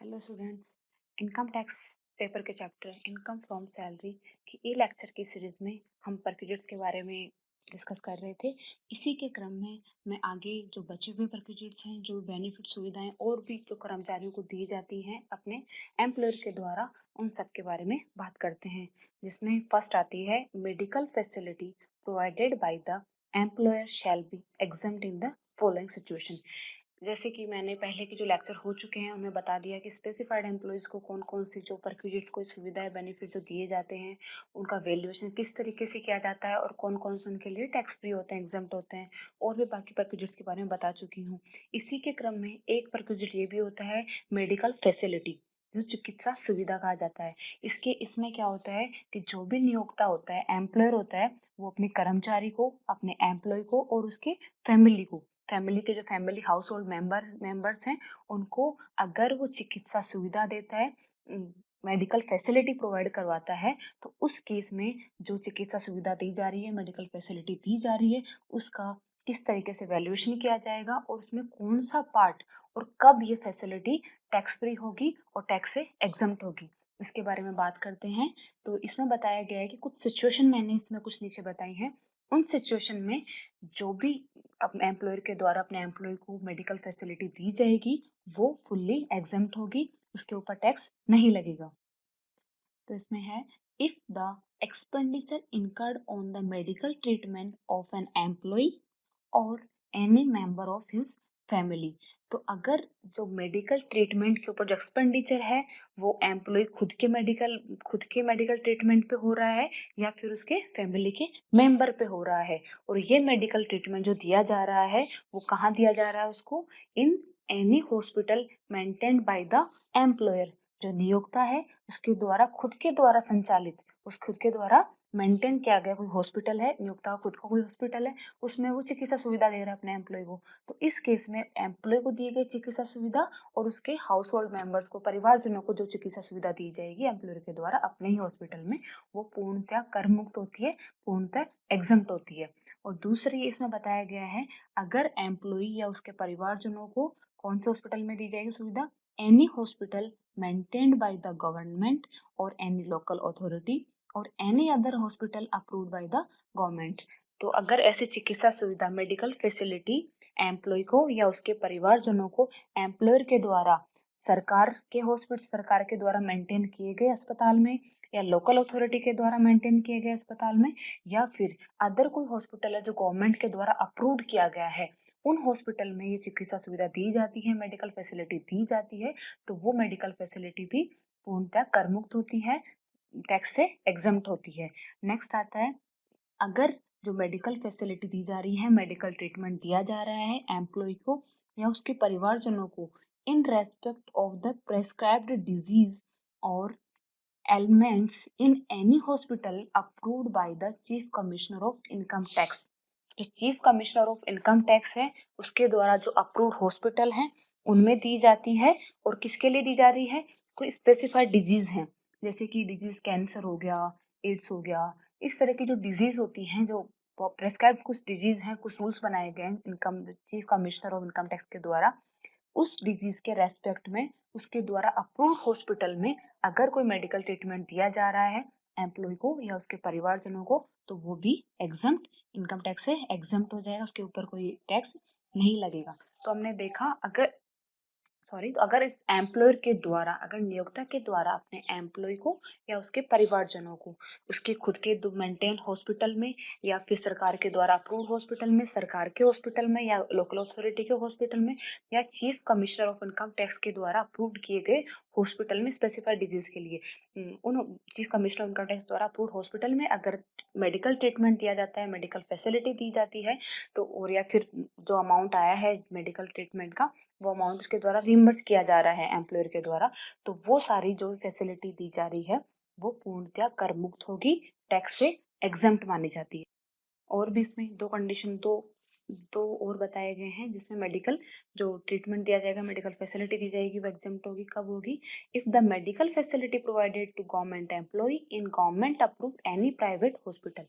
Hello students. Income tax paper के chapter income from salary की ई lecture की series में हम परक्यूजिट्स के बारे में डिस्कस कर रहे थे। इसी के क्रम में मैं आगे जो बचे हुए परक्यूजिट्स हैं, जो बेनिफिट सुविधाएं और भी जो कर्मचारियों को दी जाती हैं अपने एम्प्लॉयर के द्वारा, उन सब के बारे में बात करते हैं। जिसमें फर्स्ट आती है medical facility provided by the employer shall be exempt in the following situation. जैसे कि मैंने पहले के जो लेक्चर हो चुके हैं उनमें बता दिया कि स्पेसिफाइड एम्प्लॉयज़ को कौन कौन सी जो परक्यूजिट्स को सुविधाएं बेनिफिट जो दिए जाते हैं, उनका वैल्यूएशन किस तरीके से किया जाता है और कौन कौन से उनके लिए टैक्स फ्री होते हैं, एग्जम्प्ट होते हैं, और भी बाकी परक्यूजिट्स के बारे में बता चुकी हूँ। इसी के क्रम में एक परक्यूजिट ये भी होता है मेडिकल फैसिलिटी, जो चिकित्सा सुविधा कहा जाता है। इसमें क्या होता है कि जो भी नियोक्ता होता है, एम्प्लॉयर होता है, वो अपने कर्मचारी को, अपने एम्प्लॉय को और उसके फैमिली के जो फैमिली हाउस होल्ड मेंबर्स हैं, उनको अगर वो चिकित्सा सुविधा देता है, मेडिकल फैसिलिटी प्रोवाइड करवाता है, तो उस केस में जो चिकित्सा सुविधा दी जा रही है, मेडिकल फैसिलिटी दी जा रही है, उसका किस तरीके से वैल्यूएशन किया जाएगा और उसमें कौन सा पार्ट और कब ये फैसिलिटी टैक्स फ्री होगी और टैक्स से एग्जम्प्ट होगी, इसके बारे में बात करते हैं। तो इसमें बताया गया है कि कुछ सिचुएशन मैंने इसमें कुछ नीचे बताई हैं। उन सिचुएशन में जो भी अपने एम्प्लॉयर के द्वारा अपने एम्प्लॉय को मेडिकल फैसिलिटी दी जाएगी, वो फुल्ली एग्जम्प्ट होगी, उसके ऊपर टैक्स नहीं लगेगा। तो इसमें है, if the expenditure incurred on the medical treatment of an employ और any member of his family. तो अगर जो मेडिकल ट्रीटमेंट के ऊपर जो एक्सपेंडिचर है, वो एम्प्लॉय खुद के मेडिकल ट्रीटमेंट पे हो रहा है या फिर उसके फैमिली के मेंबर पे हो रहा है, और ये मेडिकल ट्रीटमेंट जो दिया जा रहा है वो कहाँ दिया जा रहा है उसको, इन any hospital maintained by the employer, जो नियोक्ता है उसके द्वारा, खुद के द्वारा संचालित, उस खुद के द्वारा मेंटेन किया गया कोई हॉस्पिटल है, नियोक्ता का खुद का कोई हॉस्पिटल है, उसमें वो चिकित्सा सुविधा दे रहा है अपने एम्प्लॉय को। तो इस केस में एम्प्लॉय को दी गई चिकित्सा सुविधा और उसके हाउस होल्ड मेंबर्स को, परिवारजनों को जो चिकित्सा सुविधा दी जाएगी एम्प्लॉयर के द्वारा अपने ही हॉस्पिटल में, वो पूर्णतः कर मुक्त होती है, पूर्णतः एग्जम्प्ट होती है। और दूसरी इसमें बताया गया है, अगर एम्प्लॉय या उसके परिवारजनों को कौन से हॉस्पिटल में दी जाएगी सुविधा, any hospital maintained by the government और एनी लोकल अथॉरिटी और any other hospital approved by the government. तो अगर ऐसी चिकित्सा सुविधा, मेडिकल फैसिलिटी एम्प्लॉय को या उसके परिवारजनों को एम्प्लॉयर के द्वारा सरकार के द्वारा मेंटेन किए गए अस्पताल में, या लोकल अथॉरिटी के द्वारा मेंटेन किए गए अस्पताल में, या फिर अदर कोई हॉस्पिटल है जो गवर्नमेंट के द्वारा अप्रूव्ड किया गया है, उन हॉस्पिटल में ये चिकित्सा सुविधा दी जाती है, मेडिकल फैसिलिटी दी जाती है, तो वो मेडिकल फैसिलिटी भी पूर्णतः कर मुक्त होती है, टैक्स से एग्जम्प्ट होती है। नेक्स्ट आता है, अगर जो मेडिकल फैसिलिटी दी जा रही है, मेडिकल ट्रीटमेंट दिया जा रहा है एम्प्लॉय को या उसके परिवारजनों को, in respect of the prescribed disease और ailments in any hospital approved by the chief commissioner of income tax. जो chief commissioner of income tax है, उसके द्वारा जो अप्रूव्ड हॉस्पिटल हैं उनमें दी जाती है। और किसके लिए दी जा रही है, कोई स्पेसिफाइड डिजीज है, जैसे कि डिजीज कैंसर हो गया, एड्स हो गया, इस तरह की जो डिजीज होती हैं, जो प्रेस्क्राइब कुछ डिजीज हैं, कुछ रूल्स बनाए गए हैं income chief commissioner of income tax के द्वारा, उस डिजीज के रेस्पेक्ट में उसके द्वारा अप्रूव्ड हॉस्पिटल में अगर कोई मेडिकल ट्रीटमेंट दिया जा रहा है एम्प्लॉय को या उसके परिवारजनों को, तो वो भी एग्जम्प्ट, इनकम टैक्स से एग्जम्प्ट हो जाएगा, उसके ऊपर कोई टैक्स नहीं लगेगा। तो हमने देखा, तो अगर इस एम्प्लॉयर के द्वारा, अगर नियोक्ता के द्वारा अपने एम्प्लॉय को या उसके परिवारजनों को उसके खुद के मेंटेन हॉस्पिटल में या फिर सरकार के द्वारा अप्रूव्ड हॉस्पिटल में, सरकार के हॉस्पिटल में या लोकल अथॉरिटी के हॉस्पिटल में या chief commissioner of income tax के द्वारा अप्रूव्ड किए गए हॉस्पिटल में स्पेसिफाइड डिजीज के लिए, उन chief commissioner of income tax द्वारा अप्रूव्ड हॉस्पिटल में अगर मेडिकल ट्रीटमेंट दिया जाता है, मेडिकल फैसिलिटी दी जाती है, तो और या फिर जो अमाउंट आया है मेडिकल ट्रीटमेंट का, वो अमाउंट उसके द्वारा रिम्बर्स किया जा रहा है एम्प्लॉयर के द्वारा, तो वो सारी जो फैसिलिटी दी जा रही है वो पूर्णतः कर मुक्त होगी, टैक्स से एग्जम्प्ट मानी जाती है। और भी इसमें दो कंडीशन, दो और बताए गए हैं, जिसमें मेडिकल जो ट्रीटमेंट दिया जाएगा, मेडिकल फैसिलिटी दी जाएगी, वो एग्जम्प्ट होगी, कब होगी, if the medical facility provided to government employ in government approved any private hospital.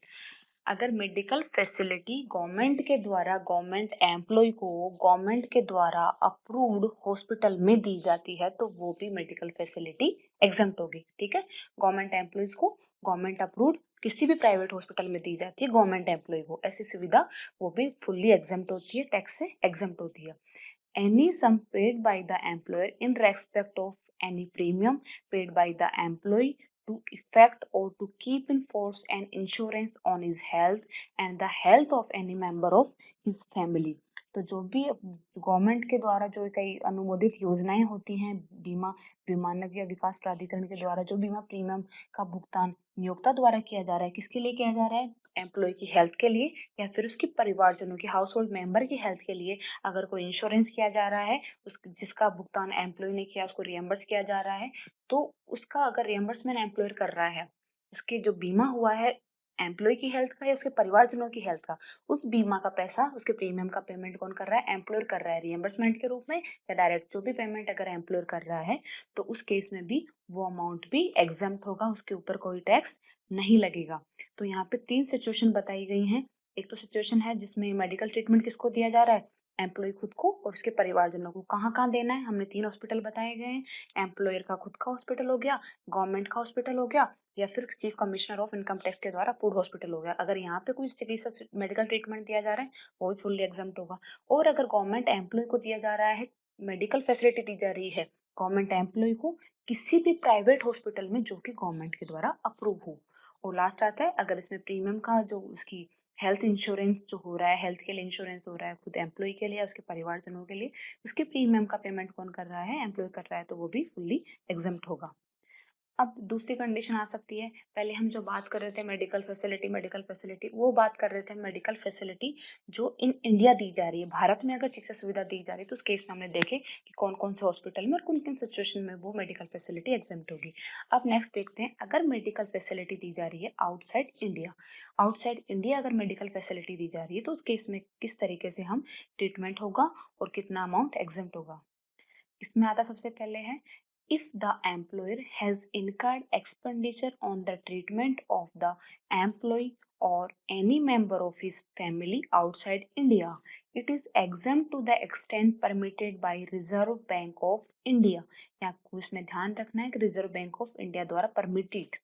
अगर मेडिकल फैसिलिटी गवर्नमेंट के द्वारा गवर्नमेंट एम्प्लॉय को गवर्नमेंट के द्वारा अप्रूव्ड हॉस्पिटल में दी जाती है तो वो भी मेडिकल फैसिलिटी एग्जम्प्ट होगी। ठीक है, गवर्नमेंट एम्प्लॉयज को गवर्नमेंट अप्रूव्ड किसी भी प्राइवेट हॉस्पिटल में दी जाती है गवर्नमेंट एम्प्लॉय को, ऐसी सुविधा वो भी फुल्ली एग्जम्प्ट होती है, टैक्स से एग्जम्प्ट होती है। Any sum paid by the employer in respect of any premium paid by the employee to effect or to keep in force an insurance on his health and the health of any member of his family। तो जो भी government के द्वारा जो कई अनुमोदित योजनाएं होती हैं, बीमा विमानक या विकास प्राधिकरण के द्वारा जो बीमा प्रीमियम का भुगतान नियोक्ता द्वारा किया जा रहा है, किसके लिए किया जा रहा है? एम्प्लॉय की हेल्थ के लिए या फिर उसके परिवारजनों की, हाउस होल्ड मेंबर की हेल्थ के लिए। अगर कोई इंश्योरेंस किया जा रहा है जिसका भुगतान एम्प्लॉय ने किया, उसको रियम्बर्स किया जा रहा है, तो उसका अगर रियम्बर्समेंट एम्प्लॉयर कर रहा है, उसके जो बीमा हुआ है एम्प्लॉय की हेल्थ का या उसके परिवारजनों की हेल्थ का, उस बीमा का पैसा, उसके प्रीमियम का पेमेंट कौन कर रहा है? एम्प्लॉयर कर रहा है, रियम्बर्समेंट के रूप में या डायरेक्ट जो भी पेमेंट अगर एम्प्लॉयर कर रहा है तो उस केस में भी वो अमाउंट भी एग्जम्प्ट होगा, उसके ऊपर कोई टैक्स नहीं लगेगा। तो यहाँ पे 3 सिचुएशन बताई गई हैं। एक तो सिचुएशन है जिसमें मेडिकल ट्रीटमेंट किसको दिया जा रहा है? एम्प्लॉय खुद को और उसके परिवारजनों को। कहाँ-कहाँ देना है? हमने 3 हॉस्पिटल बताए गए हैं। एम्प्लॉयर का खुद का हॉस्पिटल हो गया, गवर्नमेंट का हॉस्पिटल हो गया या फिर chief commissioner of income tax के द्वारा अप्रूव्ड हॉस्पिटल हो गया। अगर यहाँ पे कोई चिकित्सा मेडिकल ट्रीटमेंट दिया जा रहा है वो भी फुल्ली एग्जम्प्ट होगा। और अगर गवर्नमेंट एम्प्लॉय को दिया जा रहा है, मेडिकल फैसिलिटी दी जा रही है गवर्नमेंट एम्प्लॉय को किसी भी प्राइवेट हॉस्पिटल में जो कि गवर्नमेंट के द्वारा अप्रूव हो। और लास्ट आता है अगर इसमें प्रीमियम का जो उसकी हेल्थ इंश्योरेंस जो हो रहा है, हेल्थ के लिए इंश्योरेंस हो रहा है खुद एम्प्लॉय के लिए या उसके परिवारजनों के लिए, उसके प्रीमियम का पेमेंट कौन कर रहा है? एम्प्लॉय कर रहा है, तो वो भी फुल्ली एग्जम्प्ट होगा। अब दूसरी कंडीशन आ सकती है, पहले हम जो बात कर रहे थे मेडिकल फैसिलिटी वो बात कर रहे थे मेडिकल फैसिलिटी जो इन इंडिया दी जा रही है, भारत में अगर चिकित्सा सुविधा दी जा रही है तो उस केस में हमने देखे कि कौन कौन से हॉस्पिटल में और किन किन सिचुएशन में वो मेडिकल फैसिलिटी एग्जम्प्ट होगी। अब नेक्स्ट देखते हैं, अगर मेडिकल फैसिलिटी दी जा रही है आउटसाइड इंडिया, आउटसाइड इंडिया अगर मेडिकल फैसिलिटी दी जा रही है तो उस केस में किस तरीके से हम ट्रीटमेंट होगा और कितना अमाउंट एग्जम्प्ट होगा। इसमें आता सबसे पहले है, if the employer has incurred expenditure on the treatment of the employee or any member of his family outside India, it is exempt to the extent permitted by Reserve Bank of India। आपको इसमें ध्यान रखना है कि reserve Bank of India द्वारा permitted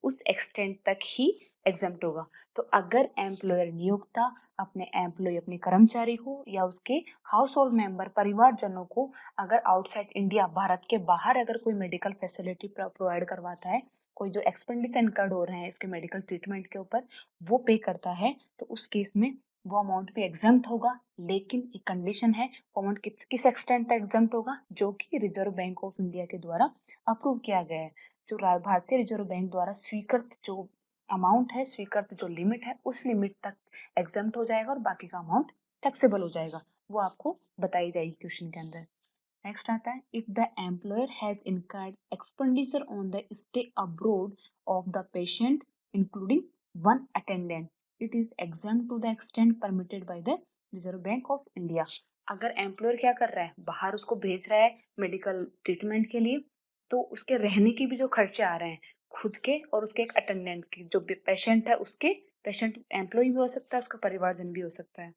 उस extent तक ही exempt होगा। तो अगर एम्प्लॉयर नियोक्ता अपने एम्प्लॉय अपने कर्मचारी को या उसके हाउस होल्ड मेंबर परिवारजनों को अगर आउटसाइड इंडिया भारत के बाहर अगर कोई मेडिकल फैसिलिटी प्रोवाइड करवाता है, कोई जो एक्सपेंडिचर इनकर्ड हो रहे हैं इसके मेडिकल ट्रीटमेंट के ऊपर वो पे करता है, तो उस केस में वो अमाउंट भी एग्जम्प्ट होगा। लेकिन एक कंडीशन है, अमाउंट किस एक्सटेंट तक एग्जम्प्ट होगा? जो कि रिजर्व बैंक ऑफ इंडिया के द्वारा अप्रूव किया गया है, जो भारतीय रिजर्व बैंक द्वारा स्वीकृत जो अमाउंट है, स्वीकृत जो लिमिट है, उस लिमिट तक एग्जम्प्ट हो जाएगा और बाकी का अमाउंट टैक्सेबल हो जाएगा। वो आपको बताई जाएगी क्वेश्चन के अंदर। नेक्स्ट आता है, if the employer has incurred expenditure on the stay abroad of the patient including one attendant, it is exempt to the extent permitted by the Reserve Bank of India. अगर employer क्या कर रहा है, बाहर उसको भेज रहा है मेडिकल ट्रीटमेंट के लिए, तो उसके रहने की भी जो खर्चे आ रहे हैं खुद के और उसके एक अटेंडेंट के, जो पेशेंट है उसके, पेशेंट एम्प्लॉय भी हो सकता है, उसका परिवारजन भी हो सकता है,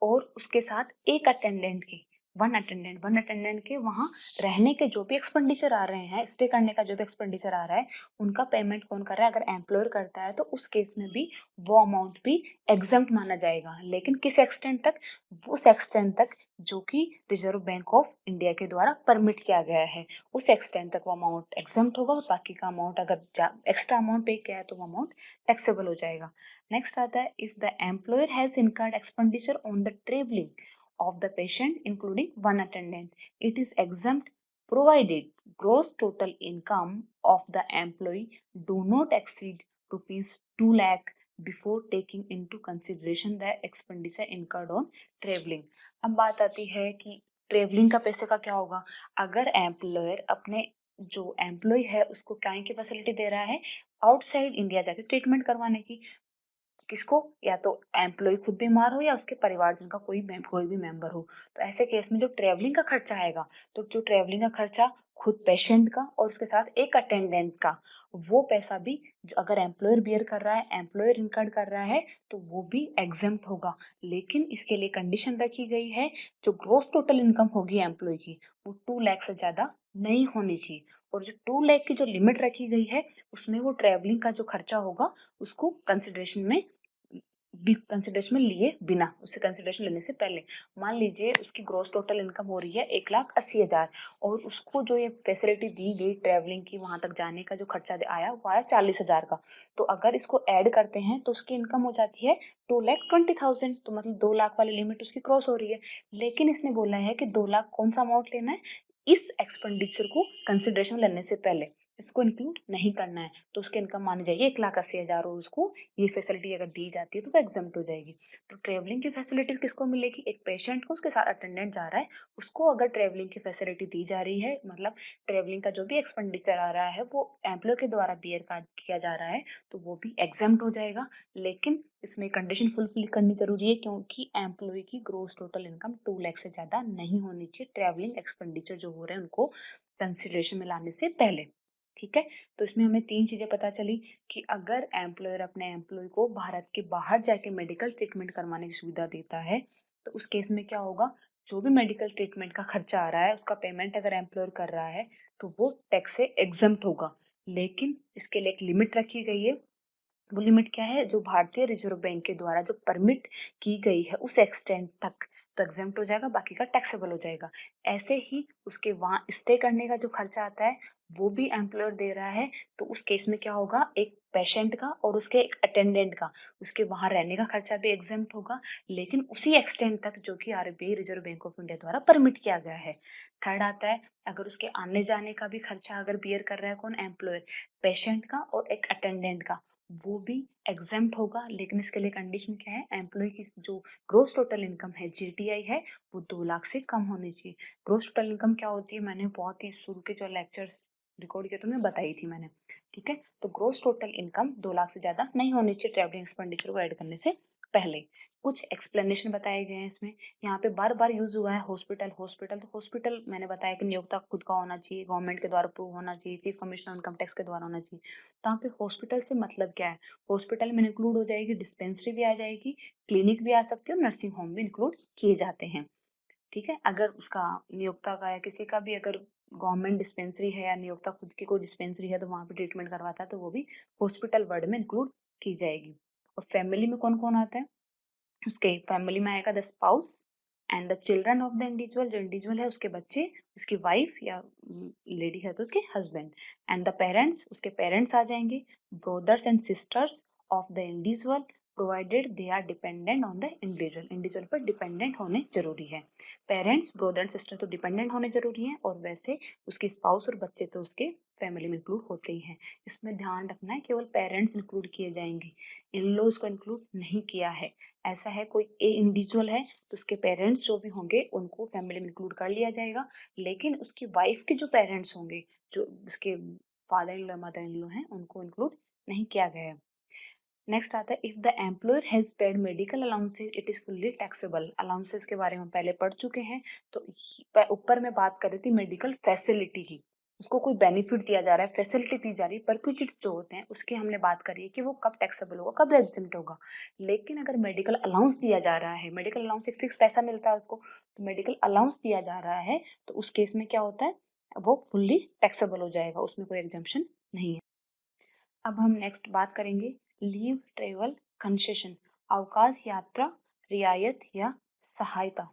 और उसके साथ एक अटेंडेंट के, वन अटेंडेंट के वहाँ रहने के जो भी एक्सपेंडिचर आ रहे हैं, स्टे करने का जो भी एक्सपेंडिचर आ रहा है, उनका पेमेंट कौन कर रहा है? अगर एम्प्लॉयर करता है तो उस केस में भी वो अमाउंट भी एग्जम्प्ट माना जाएगा। लेकिन किस एक्सटेंट तक? उस एक्सटेंट तक जो कि रिजर्व बैंक ऑफ इंडिया के द्वारा परमिट किया गया है, उस एक्सटेंट तक वो अमाउंट एग्जम्प्ट होगा और बाकी का अमाउंट अगर एक्स्ट्रा अमाउंट पे किया है तो वो अमाउंट टैक्सेबल हो जाएगा। नेक्स्ट आता है, if the employer has incurred expenditure on the travelling of the patient including one attendant, it is exempt provided gross total income of the employee do not exceed rupees 2 lakh before taking into consideration the expenditure incurred on traveling। अब बात आती है कि travelling का पैसे का क्या होगा। अगर एम्प्लॉयर अपने जो एम्प्लॉय है उसको क्या की फैसिलिटी दे रहा है? आउटसाइड इंडिया जाके ट्रीटमेंट करवाने की, किसको, या तो एम्प्लॉय खुद बीमार हो या उसके परिवारजन का कोई भी मेंबर हो। तो ऐसे केस में जो ट्रेवलिंग का खर्चा आएगा, तो जो ट्रेवलिंग का खर्चा खुद पेशेंट का और उसके साथ एक अटेंडेंट का, वो पैसा भी अगर एम्प्लॉयर बियर कर रहा है, एम्प्लॉयर इनकर्ड कर रहा है, तो वो भी एग्जेम्प्ट होगा। लेकिन इसके लिए कंडीशन रखी गई है, जो ग्रोस टोटल इनकम होगी एम्प्लॉय की, वो 2 लाख से ज्यादा नहीं होनी चाहिए। और जो 2 लाख की जो लिमिट रखी गई है, उसमें वो ट्रेवलिंग का जो खर्चा होगा उसको कंसिडरेशन में लिए बिना, उससे कंसिडरेशन लेने से पहले, मान लीजिए उसकी ग्रोस टोटल इनकम हो रही है 1,80,000 और उसको जो ये फैसिलिटी दी गई ट्रेवलिंग की, वहां तक जाने का जो खर्चा आया वो आया 40,000 का। तो अगर इसको ऐड करते हैं तो उसकी इनकम हो जाती है 2,20,000, तो मतलब 2 लाख वाली लिमिट उसकी क्रॉस हो रही है। लेकिन इसने बोला है कि 2 लाख कौन सा अमाउंट लेना है, इस एक्सपेंडिचर को कंसिडरेशन लेने से पहले इसको इंक्लूड नहीं करना है। तो उसकी इनकम मानी जाएगी 1,80,000 और उसको ये फैसिलिटी अगर दी जाती है तो वो एग्जाम्प्ट हो जाएगी। तो ट्रेवलिंग की फैसिलिटी किसको मिलेगी, एक पेशेंट को, उसके साथ अटेंडेंट जा रहा है, उसको अगर ट्रेवलिंग की फैसिलिटी दी जा रही है, मतलब ट्रेवलिंग का जो भी एक्सपेंडिचर आ रहा है वो एम्प्लॉय के द्वारा बियर किया जा रहा है, तो वो भी एग्जाम्प्ट हो जाएगा। लेकिन इसमें कंडीशन फुलफिल करनी जरूरी है, क्योंकि एम्प्लॉय की ग्रोस टोटल इनकम 2 लाख से ज्यादा नहीं होनी चाहिए ट्रेवलिंग एक्सपेंडिचर जो हो रहे हैं उनको कंसिडरेशन में लाने से पहले। ठीक है, तो इसमें हमें 3 चीजें पता चली कि अगर एम्प्लॉयर अपने एम्प्लॉय को भारत के बाहर जाके मेडिकल ट्रीटमेंट करवाने की सुविधा देता है, तो उस केस में क्या होगा, जो भी मेडिकल ट्रीटमेंट का खर्चा आ रहा है उसका पेमेंट अगर एम्प्लॉयर कर रहा है तो वो टैक्स से एग्जम्प्ट होगा। लेकिन इसके लिए एक लिमिट रखी गई है, वो लिमिट क्या है, जो भारतीय रिजर्व बैंक के द्वारा जो परमिट की गई है उस एक्सटेंट तक तो एग्जाम्प्ट हो जाएगा, बाकी का टैक्सेबल हो जाएगा। ऐसे ही उसके वहां स्टे करने का जो खर्चा आता है वो भी एम्प्लॉयर दे रहा है, तो उस केस में क्या होगा, एक पेशेंट का और उसके एक अटेंडेंट का, उसके वहां रहने का खर्चा भी एग्जाम्प्ट होगा, लेकिन उसी एक्सटेंट तक जो कि RBI reserve Bank of India द्वारा परमिट किया गया है। थर्ड आता है, अगर उसके आने जाने का भी खर्चा अगर बियर कर रहा है कौन, एम्प्लॉयर, पेशेंट का और एक अटेंडेंट का, वो भी एग्जाम्प्ट होगा। लेकिन इसके लिए कंडीशन क्या है, एम्प्लॉय की जो ग्रोस टोटल इनकम है, जीटीआई है, वो 2 लाख से कम होनी चाहिए। ग्रोस टोटल इनकम क्या होती है, मैंने बहुत ही शुरू के जो लेक्चर्स रिकॉर्ड किया तो मैं बताई थी मैंने। ठीक है, तो ग्रोस टोटल इनकम 2 लाख से ज्यादा नहीं होनी चाहिए ट्रैवलिंग एक्सपेंडिचर को ऐड करने से पहले। कुछ एक्सप्लेनेशन बताए गए हैं इसमें। यहाँ पे बार बार यूज हुआ है हॉस्पिटल, हॉस्पिटल, तो हॉस्पिटल मैंने बताया कि नियोक्ता खुद का होना चाहिए, गवर्नमेंट के द्वारा अप्रूव होना चाहिए, चीफ कमिश्नर इनकम टैक्स के द्वारा होना चाहिए। तो यहाँ पे हॉस्पिटल से मतलब क्या है, हॉस्पिटल में इंक्लूड हो जाएगी डिस्पेंसरी भी आ जाएगी, क्लिनिक भी आ सकती है और नर्सिंग होम भी इंक्लूड किए जाते हैं। ठीक है, अगर उसका नियोक्ता का या किसी का भी अगर गवर्नमेंट डिस्पेंसरी है या नियोक्ता खुद की कोई डिस्पेंसरी है तो वहां पे ट्रीटमेंट करवाता है तो वो भी हॉस्पिटल वर्ड में इंक्लूड की जाएगी। और फैमिली में कौन कौन आता है, उसके फैमिली में आएगा the spouse and the children of the individual, जो इंडिविजुअल है उसके बच्चे, उसकी वाइफ या लेडी है तो उसके हस्बैंड, एंड द पेरेंट्स, उसके पेरेंट्स आ जाएंगे, brothers and sisters of the individual provided they are dependent on the individual, individual पर डिपेंडेंट होने जरूरी है। पेरेंट्स, ब्रदर एंड सिस्टर तो डिपेंडेंट होने जरूरी है, और वैसे उसकी स्पाउस और बच्चे तो उसके फैमिली में इंक्लूड होते ही हैं। इसमें ध्यान रखना है केवल पेरेंट्स इंक्लूड किए जाएंगे, इन लॉज को इंक्लूड नहीं किया है। ऐसा है कोई ए इंडिविजुअल है तो उसके पेरेंट्स जो भी होंगे उनको फैमिली में इंक्लूड कर लिया जाएगा, लेकिन उसकी वाइफ के जो पेरेंट्स होंगे, जो उसके father in law mother in law हैं, उनको इंक्लूड नहीं किया गया है। नेक्स्ट आता है, if the employer has paid medical allowances it is fully taxable. Allowances के बारे में पहले पढ़ चुके हैं, तो ऊपर में बात कर रही थी मेडिकल फैसिलिटी की, उसको कोई बेनिफिट दिया जा रहा है, फैसिलिटी दी जा रही है, परक्विजिट्स जो होते हैं उसकी हमने बात करी है कि वो कब टैक्सेबल होगा, कब एग्जेम्प्ट होगा। लेकिन अगर मेडिकल अलाउंस दिया जा रहा है, मेडिकल अलाउंस एक फिक्स पैसा मिलता है उसको, तो मेडिकल अलाउंस दिया जा रहा है तो उस केस में क्या होता है, वो फुल्ली टैक्सेबल हो जाएगा, उसमें कोई एग्जाम्पशन नहीं है। अब हम नेक्स्ट बात करेंगे लीव ट्रेवल कंसेशन, अवकाश यात्रा रियायत या सहायता।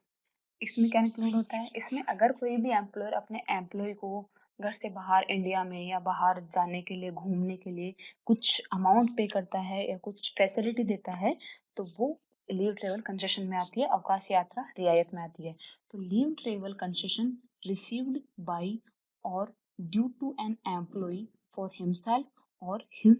इसमें क्या इंक्लूड होता है, इसमें अगर कोई भी एम्प्लॉयर अपने एम्प्लॉय को घर से बाहर इंडिया में या बाहर जाने के लिए, घूमने के लिए कुछ अमाउंट पे करता है या कुछ फैसिलिटी देता है, तो वो लीव ट्रेवल कंसेशन में आती है, अवकाश यात्रा रियायत में आती है। तो leave travel concession received by और due to an employ for himself or his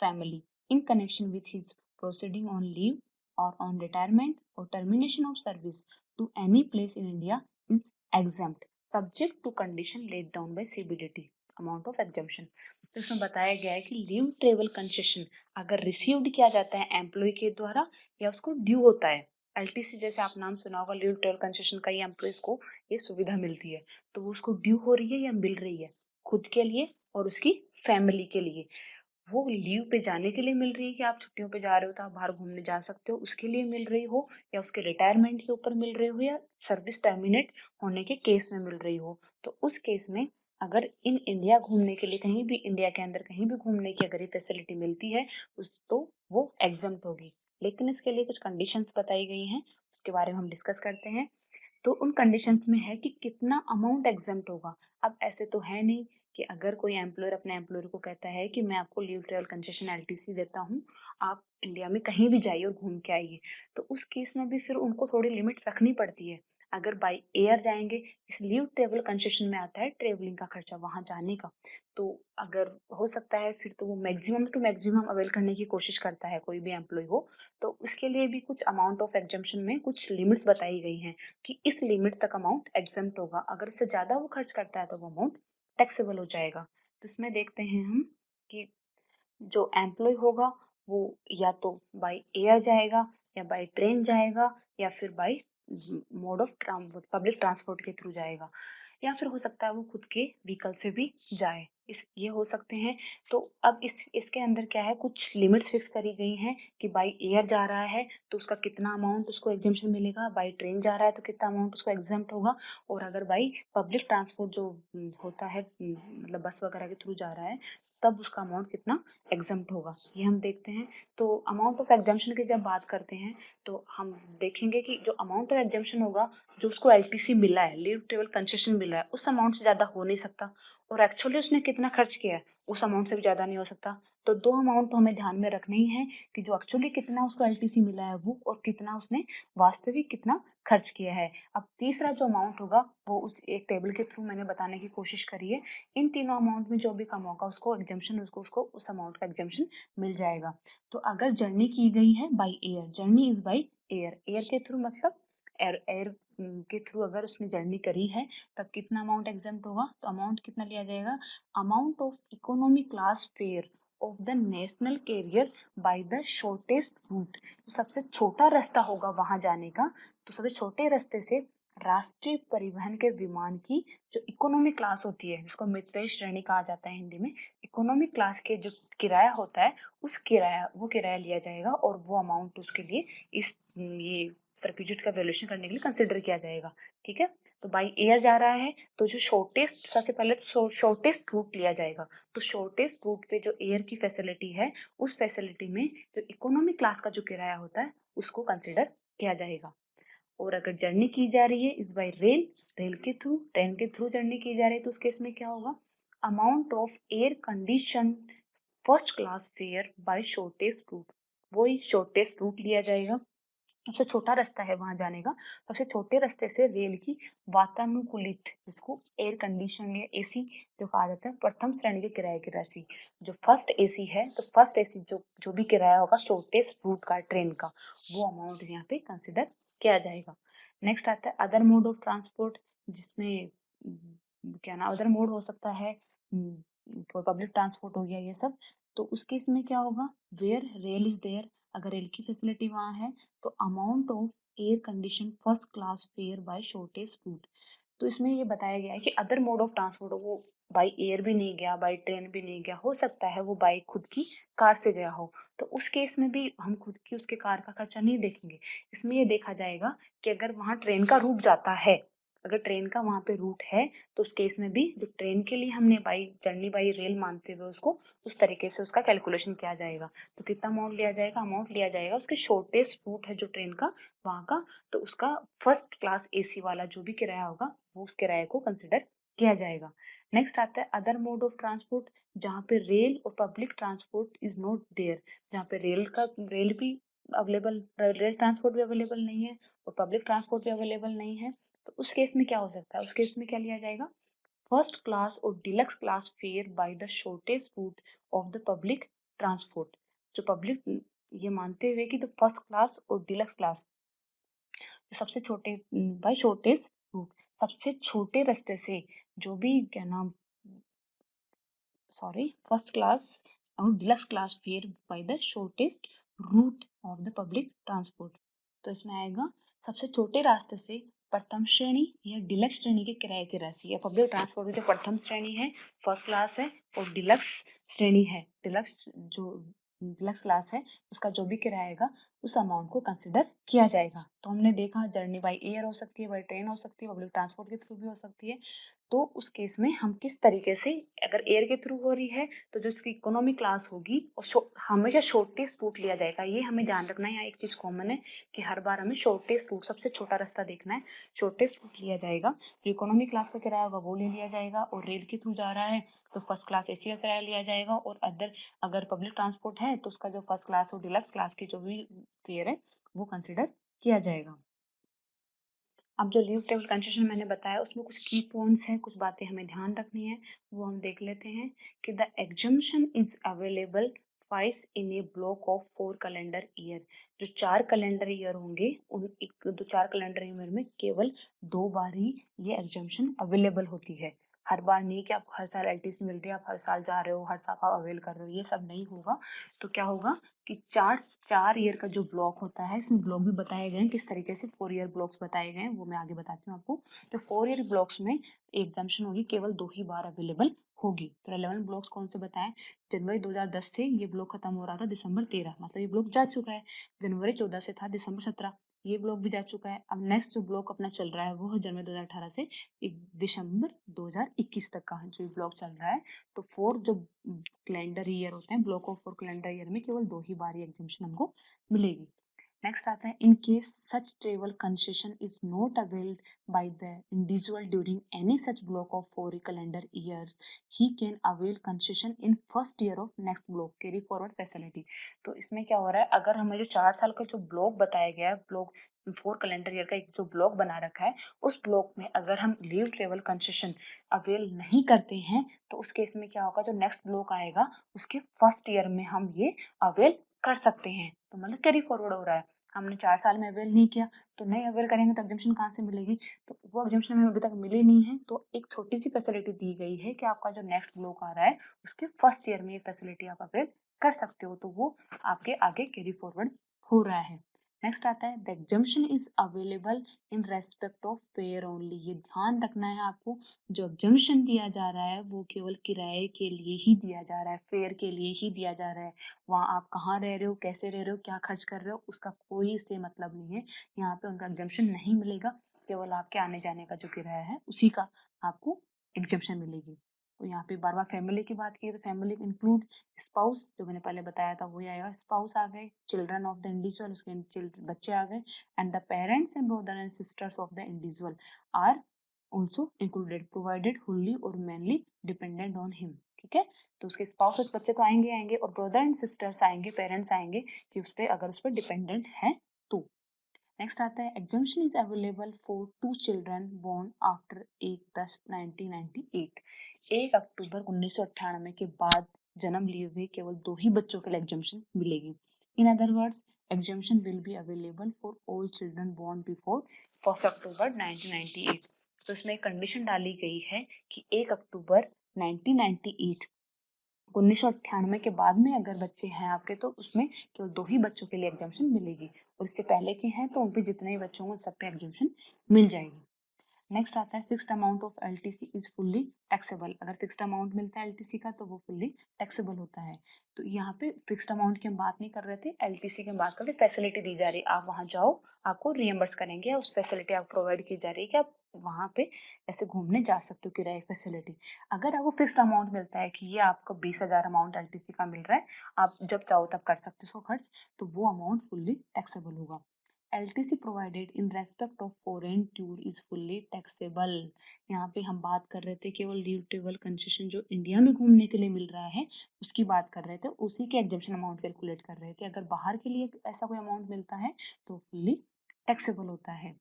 family in connection with his proceeding on leave or on retirement or termination of service to any place in India is exempt subject to condition laid down by CBDT। Amount of exemption. तो इसमें बताया गया है कि leave travel concession अगर received किया जाता है एम्प्लॉय के द्वारा या उसको ड्यू होता है, एलटीसी जैसे आप नाम सुना होगा, लीव ट्रेवल कंसेशन का, ये एम्प्लॉयज को ये सुविधा मिलती है, तो वो उसको ड्यू हो रही है या मिल रही है खुद के लिए और उसकी फैमिली के लिए। वो लीव पे जाने के लिए मिल रही है कि आप छुट्टियों पे जा रहे हो तो आप बाहर घूमने जा सकते हो, उसके लिए मिल रही हो, या उसके रिटायरमेंट के ऊपर मिल रही हो, या सर्विस टर्मिनेट होने के केस में मिल रही हो। तो उस केस में अगर इन इंडिया घूमने के लिए कहीं भी इंडिया के अंदर कहीं भी घूमने की अगर ये फैसिलिटी मिलती है तो वो एग्जम्प्ट होगी। लेकिन इसके लिए कुछ कंडीशंस बताई गई हैं, उसके बारे में हम डिस्कस करते हैं। तो उन कंडीशंस में है कि कितना अमाउंट एग्जम्प्ट होगा। अब ऐसे तो है नहीं कि अगर कोई एम्प्लॉयर अपने एम्प्लॉयर को कहता है कि मैं आपको लीव ट्रेवल कंसेशन एलटीसी देता हूँ, आप इंडिया में कहीं भी जाइए और घूम के आइए, तो उस केस में भी फिर उनको थोड़ी लिमिट रखनी पड़ती है। अगर बाई एयर जाएंगे, इस लीव ट्रेवल कंसेशन में आता है ट्रेवलिंग का खर्चा वहां जाने का, तो अगर हो सकता है फिर तो वो मैक्सिमम टू मैक्सिमम अवेल करने की कोशिश करता है कोई भी एम्प्लॉय हो। तो उसके लिए भी कुछ अमाउंट ऑफ एग्जम्पशन में कुछ लिमिट्स बताई गई हैं कि इस लिमिट तक अमाउंट एग्जम्प्ट होगा, अगर इससे ज्यादा वो खर्च करता है तो वो अमाउंट टैक्सेबल हो जाएगा। तो इसमें देखते हैं हम कि जो एम्प्लॉय होगा वो या तो बाय एयर जाएगा या बाय ट्रेन जाएगा या फिर by mode of public transport के थ्रू जाएगा, या फिर हो सकता है वो खुद के व्हीकल से भी जाए, इस ये हो सकते हैं। तो अब इसके अंदर क्या है, कुछ लिमिट्स फिक्स करी गई हैं कि बाय एयर जा रहा है तो उसका कितना अमाउंट उसको एग्जम्पशन मिलेगा, बाय ट्रेन जा रहा है तो कितना अमाउंट उसको एग्जम्प्ट होगा, और अगर बाय पब्लिक ट्रांसपोर्ट जो होता है मतलब बस वगैरह के थ्रू जा रहा है तब उसका अमाउंट कितना एग्जम्प्ट होगा, ये हम देखते हैं। तो अमाउंट ऑफ एग्जम्पशन की जब बात करते हैं तो हम देखेंगे कि जो अमाउंट ऑफ एग्जम्पशन होगा, जो उसको एलटीसी मिला है, लीव ट्रेवल कंसेशन मिला है, उस अमाउंट से ज्यादा हो नहीं सकता, और एक्चुअली उसने कितना खर्च किया है उस अमाउंट से भी ज्यादा नहीं हो सकता। तो दो अमाउंट तो हमें ध्यान में रखने ही है कि जो एक्चुअली कितना उसको एलटीसी मिला है वो, और कितना उसने वास्तविक कितना खर्च किया है। अब तीसरा जो अमाउंट होगा वो उस एक टेबल के थ्रू मैंने बताने की कोशिश करी है। इन तीनों अमाउंट में जो भी कम होगा उसको एग्जम्पशन, उसको उस अमाउंट का एग्जम्पशन मिल जाएगा। तो अगर जर्नी की गई है by air, journey is by air, air के थ्रू मतलब एयर एयर के थ्रू अगर उसने जर्नी करी है तब कितना अमाउंट एग्जम्प्ट होगा, तो अमाउंट कितना लिया जाएगा, amount of economy class fare of the national carrier by the shortest route. तो सबसे छोटा रास्ता होगा वहां जाने का, तो सबसे छोटे रास्ते से राष्ट्रीय परिवहन के विमान की जो इकोनॉमी क्लास होती है, जिसको मित्रेय श्रेणी कहा जाता है हिंदी में, इकोनॉमी क्लास के जो किराया होता है वो किराया लिया जाएगा, और वो अमाउंट उसके लिए इस ये परक्विजिट का वैल्यूएशन करने के लिए कंसिडर किया जाएगा। ठीक है, तो बाई एयर जा रहा है तो जो शॉर्टेस्ट, सबसे पहले तो शॉर्टेस्ट रूट लिया जाएगा, तो शॉर्टेस्ट रूट पे जो एयर की फैसिलिटी है उस फैसिलिटी में जो इकोनॉमी क्लास का जो किराया होता है उसको कंसिडर किया जाएगा। और अगर जर्नी की जा रही है इस बाय रेल, रेल के थ्रू, ट्रेन के थ्रू जर्नी की जा रही है तो उस केस में क्या होगा, amount of air condition first class fare by shortest route, वही शॉर्टेस्ट रूट लिया जाएगा, सबसे छोटा रास्ता है वहां जाने का, सबसे छोटे रास्ते से रेल की वातानुकूलित, जिसको एयर कंडीशन या एसी जो कहा जाता है, प्रथम श्रेणी के किराए की राशि, जो फर्स्ट एसी है तो फर्स्ट एसी जो जो भी किराया होगा शॉर्टेस्ट रूट का ट्रेन का, वो अमाउंट यहाँ पे कंसिडर किया जाएगा। नेक्स्ट आता है अदर मोड ऑफ ट्रांसपोर्ट, जिसमें क्या ना अदर मोड हो सकता है, पब्लिक ट्रांसपोर्ट हो गया ये सब। तो उस केस में क्या होगा, वेयर रेल इज देयर, अगर रेल की फैसिलिटी वहां है तो amount of air condition first class fare by shortest route. तो इसमें ये बताया गया है कि अदर मोड ऑफ ट्रांसपोर्ट, वो बाई एयर भी नहीं गया, बाई ट्रेन भी नहीं गया, हो सकता है वो बाई खुद की कार से गया हो, तो उस केस में भी हम खुद की उसके कार का खर्चा नहीं देखेंगे। इसमें ये देखा जाएगा कि अगर वहां ट्रेन का रूट जाता है, अगर ट्रेन का वहां पे रूट है तो उस केस में भी जो ट्रेन के लिए हमने बाई जर्नी बाई रेल मानते हुए उसको उस तरीके से उसका कैलकुलेशन किया जाएगा। तो कितना अमाउंट लिया जाएगा, अमाउंट लिया जाएगा उसके शॉर्टेस्ट रूट है जो ट्रेन का वहां का, तो उसका फर्स्ट क्लास एसी वाला जो भी किराया होगा वो उस किराए को कंसिडर किया जाएगा। नेक्स्ट आता है अदर मोड ऑफ ट्रांसपोर्ट, जहाँ पे रेल और public transport is not there, जहाँ पे रेल भी अवेलेबल, रेल ट्रांसपोर्ट भी अवेलेबल नहीं है और पब्लिक ट्रांसपोर्ट भी अवेलेबल नहीं है, तो उस केस में क्या हो सकता है, उस केस में क्या लिया जाएगा, फर्स्ट क्लास और deluxe class fare bye the shortest root of the public transport. जो पब्लिक ये मानते हुए कि द फर्स्ट क्लास और डिलक्स क्लास सबसे छोटे बाय शॉर्टेस्ट रूट, सबसे छोटे रास्ते से जो भी क्या नाम फर्स्ट क्लास और deluxe class fare bye the shortest root of the public transport. तो इसमें आएगा सबसे छोटे रास्ते से प्रथम श्रेणी या डिलक्स श्रेणी के किराए की राशि, या पब्लिक ट्रांसपोर्ट की जो प्रथम श्रेणी है, फर्स्ट क्लास है, और डिलक्स श्रेणी है, डिलक्स क्लास है, उसका जो भी किराया आएगा उस अमाउंट को कंसिडर किया जाएगा। तो हमने देखा जर्नी बाय एयर हो सकती है, बाय ट्रेन हो सकती है, पब्लिक ट्रांसपोर्ट के थ्रू भी हो सकती है। तो उस केस में हम किस तरीके से, अगर एयर के थ्रू हो रही है तो जो उसकी इकोनॉमी क्लास होगी हमेशा शॉर्टेस्ट रूट लिया जाएगा। ये हमें ध्यान रखना है, यहाँ एक चीज कॉमन है कि हर बार हमें शॉर्टेस्ट रूट, सबसे छोटा रास्ता देखना है, शॉर्टेस्ट रूट लिया जाएगा। जो इकोनॉमी क्लास का किराया होगा वो ले लिया जाएगा, और रेल के थ्रू जा रहा है तो फर्स्ट क्लास एसी का किराया लिया जाएगा, और अगर पब्लिक ट्रांसपोर्ट है तो उसका जो फर्स्ट क्लास और डिलक्स क्लास की जो भी फेयर है वो कंसिडर किया जाएगा। अब जो लीव टेबल कंसेशन मैंने बताया उसमें कुछ की पॉइंट्स हैं, कुछ बातें हमें ध्यान रखनी है, वो हम देख लेते हैं कि the exemption is available twice in A block of 4 calendar year. जो 4 कैलेंडर ईयर होंगे उन 4 कैलेंडर ईयर में केवल 2 बार ही ये एग्जम्पशन अवेलेबल होती है। हर बार नहीं कि आपको हर साल एलटीसी मिल रही है, आप हर साल जा रहे हो, हर साल आप अवेल कर रहे हो, ये सब नहीं होगा। तो क्या होगा कि 4 ईयर का जो ब्लॉक होता है, इसमें ब्लॉक भी बताए गए हैं किस तरीके से, 4 ईयर ब्लॉक्स बताए गए हैं, वो मैं आगे बताती हूँ आपको। तो 4 ईयर ब्लॉक्स में एग्जाम्पशन होगी, केवल 2 ही बार अवेलेबल होगी। तो रेलेवेंट ब्लॉक्स कौन से बताएं, जनवरी 2010 से ये ब्लॉक खत्म हो रहा था दिसंबर 13, मतलब ये ब्लॉक जा चुका है। जनवरी 14 से था दिसंबर 17, ये ब्लॉक भी जा चुका है। अब नेक्स्ट जो ब्लॉक अपना चल रहा है वो है जनवरी 2018 से दिसंबर 2021 तक का जो ब्लॉक चल रहा है। तो 4 जो कैलेंडर ईयर होते हैं, ब्लॉक ऑफ 4 कैलेंडर ईयर में केवल 2 ही बार एग्जाम्पशन हमको मिलेगी। नेक्स्ट आता है, in case such travel concession is not availed by the individual during any such block of 4 calendar years, he can avail concession in first year of next block carry forward facility. तो इसमें क्या हो रहा है, अगर हमें जो 4 साल का जो ब्लॉक बताया गया है, ब्लॉक 4 कैलेंडर ईयर का एक जो ब्लॉक बना रखा है, उस ब्लॉक में अगर हम लीव ट्रेवल कंसेशन अवेल नहीं करते हैं तो उस केस में क्या होगा, जो नेक्स्ट ब्लॉक आएगा उसके फर्स्ट ईयर में हम ये अवेल कर सकते हैं। तो मतलब कैरी फॉरवर्ड हो रहा है, हमने 4 साल में अवेल नहीं किया तो नहीं अवेल करेंगे तो एग्जाम्पशन कहाँ से मिलेगी, तो वो एग्जाम्पशन हमें अभी तक मिली नहीं है। तो एक छोटी सी फैसिलिटी दी गई है कि आपका जो नेक्स्ट ब्लॉक आ रहा है उसके फर्स्ट ईयर में ये फैसिलिटी आप अवेल कर सकते हो, तो वो आपके आगे कैरी फॉरवर्ड हो रहा है। नेक्स्ट आता है, the exemption is available in respect of fair only. ये ध्यान रखना है आपको, जो एग्जाम्पशन दिया जा रहा है वो केवल किराए के लिए ही दिया जा रहा है, फेयर के लिए ही दिया जा रहा है। वहाँ आप कहाँ रह रहे हो, कैसे रह रहे हो, क्या खर्च कर रहे हो, उसका कोई इससे मतलब नहीं है। यहाँ पे उनका एग्जाम्पशन नहीं मिलेगा, केवल आपके आने जाने का जो किराया है उसी का आपको एग्जाम्पशन मिलेगी। तो यहाँ पे बार बार फैमिली की बात की तो फैमिली इंक्लूड स्पाउस, जो मैंने पहले बताया था वही आएगा, स्पाउस आ गए, चिल्ड्रन ऑफ द इंडिविजुअल, उसके बच्चे आ गए, and the parents and brother and sisters of the individual are also included provided wholly or mainly dependent on him। ठीक है, तो उसके स्पाउस और बच्चे तो आएंगे आएंगे, और ब्रदर एंड सिस्टर्स आएंगे, पेरेंट्स आएंगे कि उस पे अगर उस पर डिपेंडेंट है तो। नेक्स्ट आता है, exemption is available for 2 children born after 1/10/1998। 1 अक्टूबर 1998 के बाद जन्म लिए हुए केवल 2 ही बच्चों के लिए एग्जाम्पशन मिलेगी। In other words, exemption will be available for all children born before 1 अक्टूबर 1998। तो इसमें एक कंडीशन डाली गई है कि 1 अक्टूबर 1998 1998 के बाद में अगर बच्चे हैं आपके तो उसमें केवल 2 ही बच्चों के लिए एग्जाम्पशन मिलेगी, और इससे पहले के हैं तो उन पे जितने ही बच्चे होंगे सब पे एग्जाम्पशन मिल जाएगी। नेक्स्ट आता है, fixed amount of LTC is fully taxable. अगर फिक्स्ड अमाउंट मिलता है एलटीसी का तो वो फुल्ली टैक्सेबल होता है। तो यहाँ पे फिक्स्ड अमाउंट की हम बात नहीं कर रहे थे, एलटीसी की बात कर रहे, फैसिलिटी दी जा रही है, आप वहाँ जाओ आपको रियम्बर्स करेंगे, या उस फैसिलिटी आपको प्रोवाइड की जा रही है कि आप वहाँ पे ऐसे घूमने जा सकते हो, किराए फैसिलिटी। अगर आपको फिक्स्ड अमाउंट मिलता है कि ये आपको 20,000 अमाउंट एलटीसी का मिल रहा है, आप जब चाहो तब कर सकते हो खर्च, तो वो अमाउंट फुल्ली टैक्सेबल होगा। LTC provided in respect of foreign tour is fully taxable। यहाँ पे हम बात कर रहे थे केवल लीव टेबल कंसेशन जो इंडिया में घूमने के लिए मिल रहा है उसकी बात कर रहे थे, उसी के एग्जाम्पशन अमाउंट कैलकुलेट कर रहे थे। अगर बाहर के लिए ऐसा कोई अमाउंट मिलता है तो फुल्ली टैक्सेबल होता है।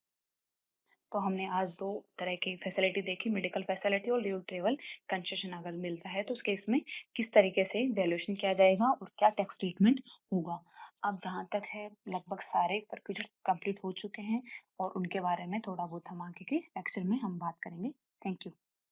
तो हमने आज 2 तरह की फैसिलिटी देखी, मेडिकल फैसिलिटी और लीव ट्रेवल कंसेशन अगर मिलता है तो उस केस में किस तरीके से वैल्यूएशन किया जाएगा और क्या टैक्स ट्रीटमेंट होगा। अब जहाँ तक है लगभग सारे प्रोसीजर कंप्लीट हो चुके हैं, और उनके बारे में थोड़ा बहुत हम आगे के लेक्चर में हम बात करेंगे। Thank you.